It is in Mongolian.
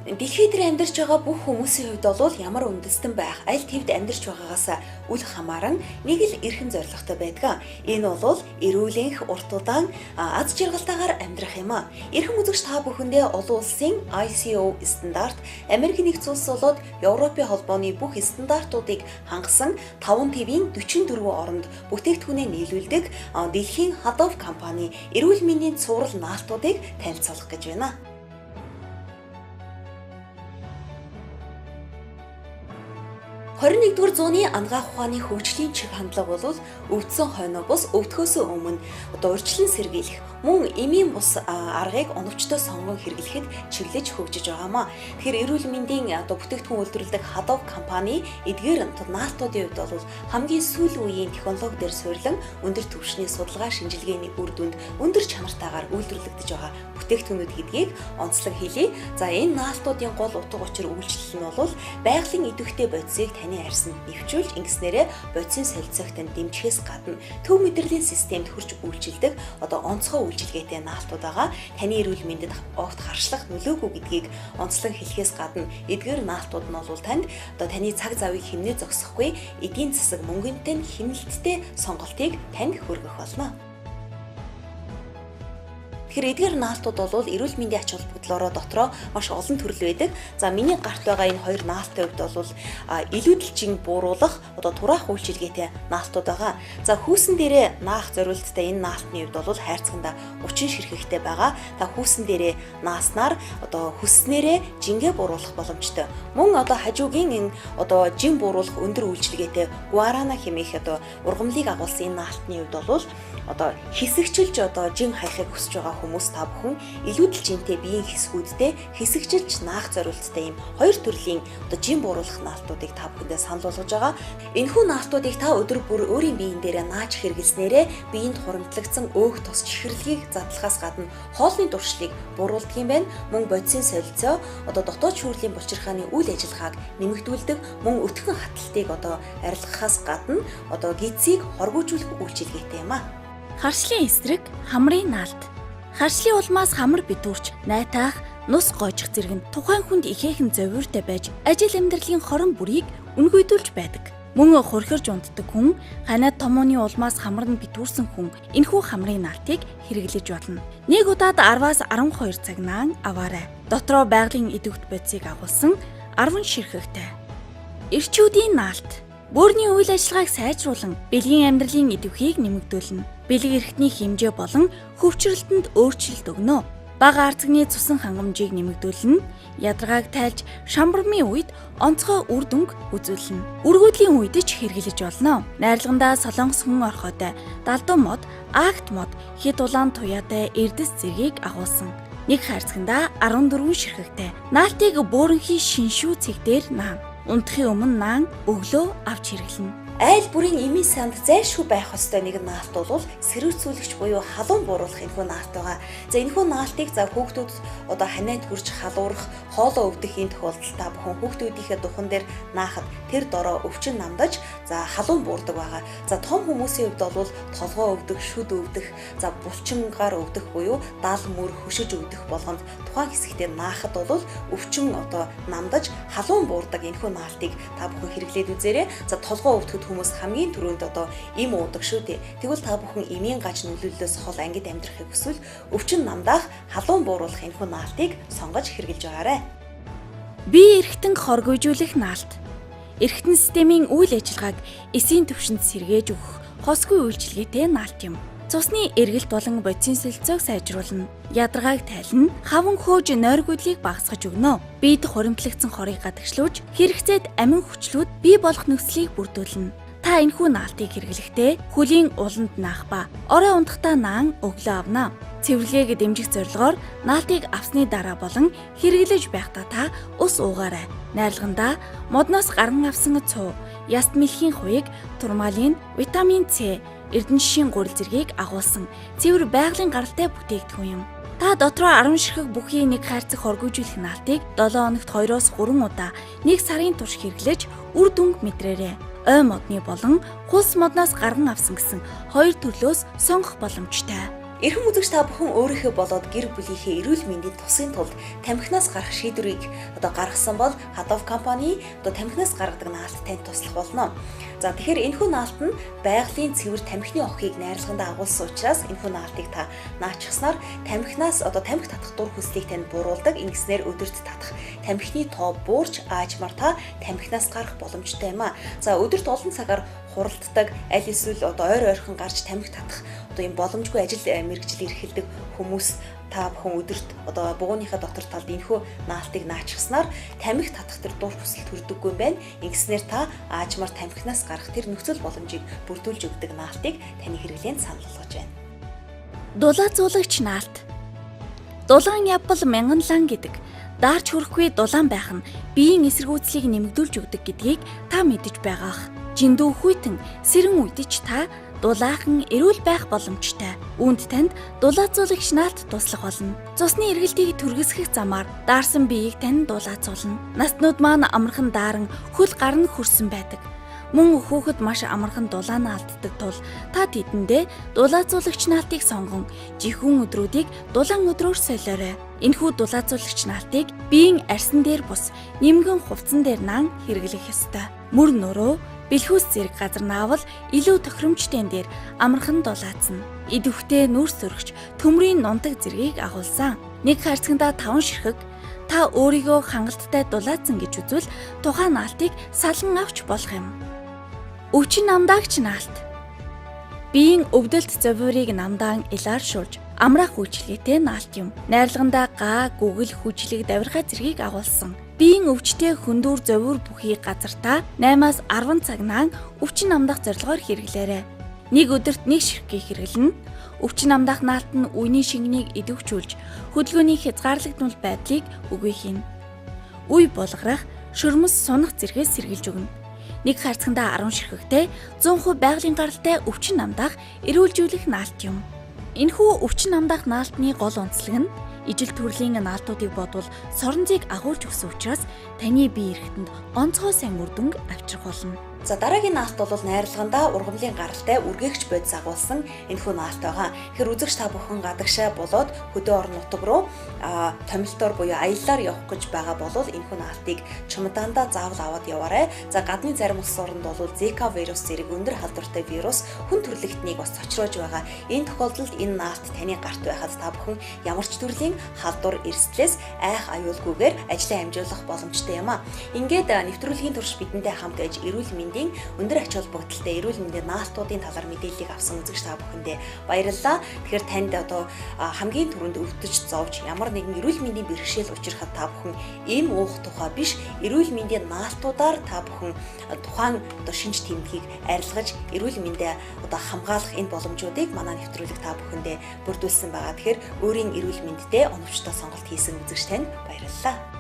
Дэлхий дээр амьдарч байгаа бүх хүмүүсийн хувьд бол ямар үндэстэн байх, аль тэвд амьдарч байгаагаас үл хамааран нэг л эрхэм зорилготой байдаг. Энэ бол эрүүл энх, урт удаан, аз жаргалтайгаар амьдрах юм а. Эрхэм үзэгч та бүхэндээ олон улсын ICO стандарт, Америк нэгдсэн улс болоод Европын холбооны бүх стандартуудыг хангасан 5 твийн 44 оронд бүтээгдэхүүнээ нийлүүлдэг дэлхийн хадав компани эрүүл мэндийн цуврал наалтуудыг танилцуулах гэж байна. 21-р зууны ангаах ухааны хөгжлийн чиг хандлага бол өвдсөн хойноо бус өвдөхөөс өмнө урьдчилан сэргийлэх мөн эмийн бус аргыг оновчтой сонгон хэрэглэхэд чиглэж хөгжиж байгаамаа. Тэгэхээр эрүүл мэндийн бүтээгдэхүүн үйлдвэрлэдэг хадав компани эдгээр наалтуудын хувьд бол хамгийн сүүлийн үеийн технологи дээр суурилан өндөр түвшний судалгаа шинжилгээний үр дүнд өндөр чанартайгаар үйлдвэрлэгдэж байгаа бүтээгдэхүүнүүд гэдгийг онцлог хэлье. За энэ наалтуудын гол утга учир үйлчлэл нь бол байгалийн идэвхтэй бодисыг таны арьсанд нэвчүүлж ингэснээрээ бодисын солилцоогт дэмжихээс гадна төв мэдрэлийн системд хүрч үйлчилдэг онцгой үйлчилгээтэй наалтууд байгаа. Таны эрүүл мэндэд огт харшлах нөлөөгүй гэдгийг онцлог хэлэхээс гадна эдгээр наалтууд нь бол танд таны цаг завыг хэмнээ зогсохгүй эдийн засаг мөнгөнтэй хэмнэлттэй сонголтыг танд хүргэх болно. Тэгэхээр эдгээр наалтууд бол эрүүл мэндийн ач холбогдлороо дотроо маш олон төрөл байдаг. За миний гарт байгаа энэ хоёр наалтын хувьд бол илүүдэлжин бууруулах тураах үйлчилгээтэй наалтууд байгаа. За хүүсэн дээрээ наах зорилттой энэ наалтны хувьд бол хайрцагтаа учин ширхэгтэй байгаа. Та хүүсэн дээрээ нааснаар хүсснээрээ жингээ бууруулах боломжтой. Мөн хажуугийн энэ жин бууруулах өндөр үйлчилгээтэй гуарана хэмээх ургамлыг агуулсан энэ наалтны хувьд бол хэсэгчилж жин хайхыг хүсэж байгаа хүмүүс та бүхэн илүүдэлжинтэй биеийн хэсгүүдтэй хэсэгчилж наах зорилттой ийм хоёр төрлийн жин бууруулах наалтуудыг та бүхэндээ санал болгож байгаа. Энэхүү наалтуудыг та өдөр бүр өөрийн биеийн дээрээ нааж хэрэглэснээрээ биеинд хуримтлагдсан өөх тос чихэрлэгийг задлахаас гадна хоолны дуршлыг бууруулдаг юм байна. Мөн бодисын солилцоо дотоод шүүрлийн булчирхааны үйл ажиллагааг нэмэгдүүлдэг, мөн өтгөн хаталтыг арилгахаас гадна гидсийг хоргоожуулах үйлчилгээтэй юм а. Харшлын эсрэг хамрын наалт. Харшлын улмаас хамар битүүрч, найтаах, нус гоожих зэрэг нь тухайн хүнд ихээхэн зовиортой байж ажил амьдралын хорон бүрийг үнгүйдүүлж байдаг. Мөн хурхирж унтдаг хүн, ханаад томооны улмаас хамар нь битүүрсэн хүн энэхүү хамрын наалтыг хэрэглэж болно. Нэг удаад 10-аас 12 цаг наан аваарай. Дотроо байгалийн идэвхт бодисыг агуулсан 10 ширхэгтэй. Эрчүүдийн наалт. Бөөрийн үйл ажиллагааг сайжруулан бэлгийн амьдралын идэвхийг нэмэгдүүлнэ. Бэлэг эрхтний хэмжээ болон хөвчрөлтөнд өөрчлөлт өгнө. Бага арцагны цусан хангамжийг нэмэгдүүлнэ. Ядаргааг тайлж шамбармын үед онцгой үр дүнг үзүүлнэ. Үргүүдлийн үед ч хэрэглэж болно. Найрлагандаа солонгос хүн орхиотой далдуу мод, акт мод, хэд улаан туяатай эрдэс зэргийг агуулсан. Нэг хайрцагтаа 14 ширхэгтэй. Наалтыг бөөрөнхий шиншүү цэг дээр наан. Унтахын өмнө наан өглөө авч хэрэглэнэ. Айл бүрийн эмийн санд зайлшгүй байх ёстой нэг наалт бол сэрүүцүүлэгч буюу халуун бууруулах энэхүү наалт байгаа. За энэхүү наалтыг хүүхдүүд ханаад хүрч халуурах, хоолоо өвдөхийн тохиолдолд та бүхэн хүүхдүүдийнхээ духан дээр наахад тэр дороо өвчин намдаж халуун буурдаг байгаа. За том хүмүүсийн хувьд бол толгоо өвдөх, шүд өвдөх, булчингаар өвдөх буюу дал мөр хөшөж өвдөх болгонд тухайн хэсэгтээ наахад бол өвчин намдаж халуун буурдаг энэхүү наалтыг та бүхэн хэрэглээд үзээрэй. За толгоо өвдөхөд хүмүүс хамгийн түрүүнд им уудаг шүү дээ. Тэгвэл та бүхэн эмийн гаж нөлөөллөөс хол ангид амьдрахыг хүсвэл өвчин намдаах, халуун бууруулах энэхүү наалтыг сонгож хэрэглэж байгаарай. Бие эрхтэн хоргойжуулах наалт. Эрхтэн системийн үйл ажиллагааг эсийн түвшинд сэргээж өгөх хосгүй үйлчилгээтэй наалт юм. Цусны эргэлт болон бодисын солилцоог сайжруулна. Ядаргааг тайлна, хаван хөөж нойргуудлыг багасгаж өгнө. Биед хуримтлагдсан хорыг гадагшлуулж, хэрэгцээд амин хүчлүүд бий болох нөхцөлийг бүрдүүлнэ. Та энэхүү наалтыг хэрэглэхдээ хөлийн уланд наах ба орой унтахтаа наан өглөө авна. Цэвэрлэгийг дэмжих зорилгоор наалтыг авсны дараа болон хэрэглэж байхдаа та ус уугаарай. Найрлагандаа модноос гаран авсан цуу, яст мэлхийн хуйг, турмалин, витамин С, эрдэнэшийн гурил зэргийг агуулсан цэвэр байгалийн гаралтай бүтээгдэхүүн юм. Та дотроо 10 ширхэг бүхий нэг хайрцаг хоргойжуулах наалтыг 7 хоногт 2-оос 3 удаа 1 сарын турш хэрэглэж үр дүнг мэдрээрэй. Ой модны болон хулс модноос гарган авсан гэсэн хоёр төрлөөс сонгох боломжтой. Эрхэм үзэгч та бүхэн өөрийнхөө болоод гэр бүлийнхээ эрүүл мэндийн тусын тулд тамхинаас гарах шийдвэрийг гаргасан бол Хадов компани тамхинаас гаргадаг наалт танд туслах болно. За тэгэхээр энэхүү наалт нь байгалийн цэвэр тамхины охийг найрлагандаа агуулсан учраас энэхүү наалтыг та наачхснаар тамхинаас тамхи татах дур хүслийг танд бууруулдаг. Ингэснээр өдөрт татах тамхины тоо буурч аажмаар та тамхинаас гарах боломжтой юм а. За өдөрт олон цагаар хуралддаг, аль эсвэл ойр ойрхон гарч тамхи татах ийм боломжгүй ажил мэргэжил эрхэлдэг хүмүүс та бүхэн өдөрт бугууныхаа дотор талд энэхүү наалтыг наачхснаар тамхи татах тэр дур хүсэл төрдөггүй юм байна. Ингэснээр та аажмаар тамхинаас гарах тэр нөхцөл боломжийг бүрдүүлж өгдөг наалтыг таны хэрэглээнд санал болгож байна. Дулаацуулагч наалт. Дулаан явбал мянган лан гэдэг. Даарч хүрэхгүй дулаан байх нь биеийн эсэргүүцлийг нэмэгдүүлж өгдөг гэдгийг та мэдэж байгаах. Жиндүү хүйтэн сэрэн үдэж та дулаахан эрүүл байх боломжтой. Үүнд танд дулаацуулагч наалт туслах болно. Цусны эргэлтийг түргэсгэх замаар даарсан биеийг тань дулаацуулна. Наснууд маань амархан дааран хөл гарна хүрсэн байдаг. Мөн хүүхэд маш амархан дулаан алддаг тул та тэдэндээ дулаацуулагч наалтыг сонгон жихүүн өдрүүдийг дулаан өдрөөр солиорой. Энэхүү дулаацуулагч наалтыг биеийн арьсан дээр бус нимгэн хувцсан дээр наан хэрэглэх ёстой. Мөр нөрөө бэлхүүс зэрэг газар наавал илүү тохиромжтой дээр амархан дулаацна. Идэвхтэй нүүрс зөрөгч төмрийн нунтаг зэргийг агуулсан. Нэг харьцангадаа 5 ширхэг та өөрийгөө хангалттай дулаацсан гэж үзвэл тухайн наалтыг салан авч болох юм. Өвчин намдаагч наалт. Биеийн өвдөлт зовиорыг намдаан илааршуулж амраах үйлчилгээтэй наалт юм. Найрлагандаа гаа, гүгэл, хүчлэг, давиргаа зэргийг агуулсан. Биеийн өвчтэй хөндүүр зовиор бүхий газартаа 8-аас 10 цаг наан өвчин намдах зорилгоор хэрэглээрэй. Нэг өдөрт 1 ширхгийг хэрэглэнэ. Өвчин намдах наалт нь үений шингэнийг идэвхжүүлж хөдөлгөөний хязгаарлагдмал байдлыг үгүй хийн. Үе булгарах, шөрмөс сунах зэргээс сэргийлж өгнө. Нэг харьцангадаа 10 ширхэгтэй 100% байгалийн гаралтай өвчин намдах эрүүлжүүлэх наалт юм. Энэхүү өвчин намдах наалтны гол онцлог нь ижил төрлийн наалтуудыг бодвол сорон зээг агуулж өгсөн учраас таны бие эрхтэнд онцгой сайн үр дүнг авчрах болно. За дараагийн наалт бол найрлагандаа ургамлын гаралтай үргээгч бодис агуулсан энэхүү наалт байгаа. Тэгэхээр үзэгч та бүхэн гадагшаа болоод хөдөө орон нутаг руу томилтоор буюу аяллаар явах гэж байгаа бол энэхүү наалтыг чемодаандаа заавал аваад яваарай. За гадны зарим улс оронд бол Zika вирус зэрэг өндөр халдвартай вирус хүн төрөлхтнийг бас цочроож байгаа. Энэ тохиолдолд энэ наалт таны гарт байхад та бүхэн ямар ч төрлийн халдвар эрсдлээс айх аюулгүйгээр ажлаа амжуулах боломжтой юм а. Ингээд нэвтрүүлгийн турш бидэнтэй хамт байж эрүүл мэндийн өндөр ач холбогдолтой эрүүл мэндийн наалтуудын талаар мэдээллийг авсан үзэгч та бүхэндээ баярлалаа. Тэгэхээр танд хамгийн түрүүнд өвдөж зовж ямар нэгэн эрүүл мэндийн бэрхшээл учрахад та бүхэн эм уух тухай биш эрүүл мэндийн наалтуудаар та бүхэн тухайн шинж тэмдгийг арилгаж эрүүл мэндээ хамгаалах энэ боломжуудыг манай нэвтрүүлэг та бүхэндээ бүрдүүлсэн байгаа. Тэгэхээр өөрийн эрүүл мэндэд оновчтой сонголт хийсэн үзэгч танд баярлалаа.